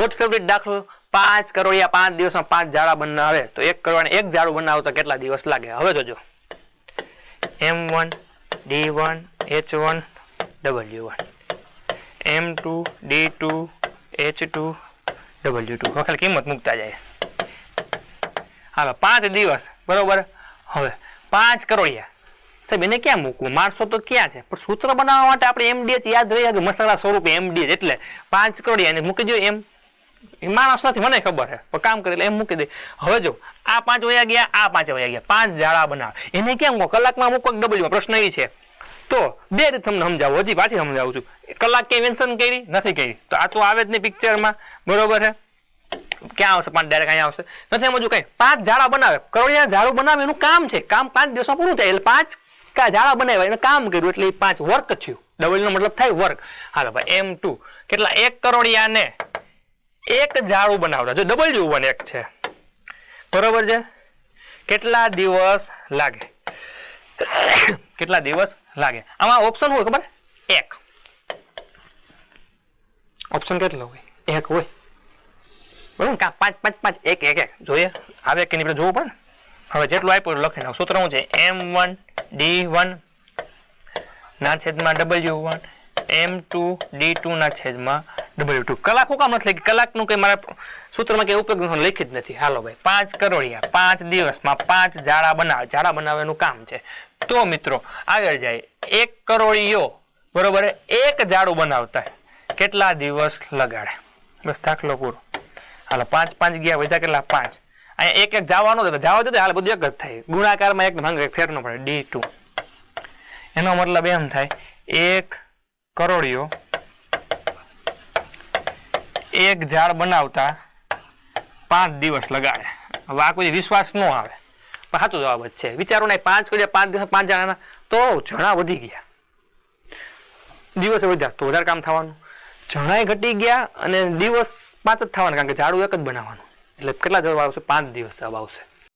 Hot favourite દાખલો 5 કરોડિયા 5 દિવસમાં 5 જાડા બનાવે તો 1 કરોડિયાને 1 જાડું બનાવતા કેટલા દિવસ લાગે? હવે જોજો M1 D1 H1 W1 M2 D2 H2 W2 વખત કિંમત મૂકતા જાય. હાલો 5 દિવસ બરોબર. હવે 5 કરોડિયા સાહેબ એને ક્યાં મૂકવું? માણસો તો ક્યાં છે, પણ સૂત્ર બનાવવા માટે આપણે MDH યાદ રહી કે મસાલા સ્વરૂપે MDH એટલે 5 કરોડિયા એને મૂકી દો. એમ માણસ નથી મને ખબર છે પણ કામ કરે એટલે એમ મૂકી દે. હવે જો આ 5 વયા ગયા, આ 5 વયા ગયા, 5 જાડા બનાવે એને કેમ મૂકો? કલાકમાં મૂકો કે ડબલ્યુમાં? પ્રશ્ન એ છે. તો બે રીતે તમને સમજાવું, હજી પાછી સમજાવું છું. કલાક કે મેન્શન કરી નથી કરી તો આ તો આવે જ નહીં પિક્ચરમાં બરોબર છે. ક્યાં આવશે 5 ડાયરેક્ટ અહીંયા આવશે નથી સમજવું કઈ. 5 જાડા બનાવે કરોડિયા જાડું બનાવે એનું કામ છે. કામ 5 દિવસમાં પૂરું થાય એટલે 5 કા જાડા બનાવ્યા એને કામ કર્યું એટલે 5 વર્ક થયું. ડબલ નો મતલબ થાય વર્ક. હાલો ભાઈ M2 કેટલા 1 કરોડિયાને 1 જાડું બનાવતા જો W1 1 છે બરોબર છે. કેટલા દિવસ લાગે? કેટલા દિવસ લાગે? આમાં ઓપ્શન હોય ખબર? 1 ઓપ્શન કેટલો હોય? 1 હોય બરોબર. કા 5 5 5 1 1 1 જોઈએ આવે કે નહીં આપણે જોવું પડે ને. હવે જેટલું આપ્યું લખી નાખ. સૂત્ર શું છે? M1 D1 ના છેદમાં W1 M2 D2 ના છેદમાં W2. કલાક હું કામ નથી લખી? કલાકનું કઈ મારા સૂત્રમાં કઈ ઉપયોગ લખી જ નથી. હાલો ભાઈ 5 કરોડિયા 5 દિવસમાં 5 જાડા બનાવે. જાડા બનાવવાનું કામ છે. તો મિત્રો આગળ જાય 1 કરોડિયો બરોબર 1 જાડું બનાવતા કેટલા દિવસ લગાડે? બસ દાખલો પૂરો. હાલો 5 5 ગયા વધ્યા કેટલા? 5 અહીંયા 1 1 જવાનો તો જવા દો હાલ બધું એક જ થાય. ગુણાકારમાં 1 ભાંગે ફેર ન પડે D2. એનો મતલબ એમ થાય 1 કરોડિયો 1 ઝાડ બનાવતા 5 દિવસ લગાડે. હવે આ કોઈ વિશ્વાસ ન આવે પણ સાચો જવાબ જ છે. વિચારો ને 5 કરોડિયા 5 દિવસ 5 ઝાડના તો જણા વધી ગયા. દિવસે વધ્યા તો વધારે કામ થવાનું. જણાય ઘટી ગયા અને દિવસ 5 જ થવાના કારણ કે ઝાડું 1 જ બનાવવાનું. એટલે કેટલા જવાબ આવશે? 5 દિવસ જવાબ આવશે.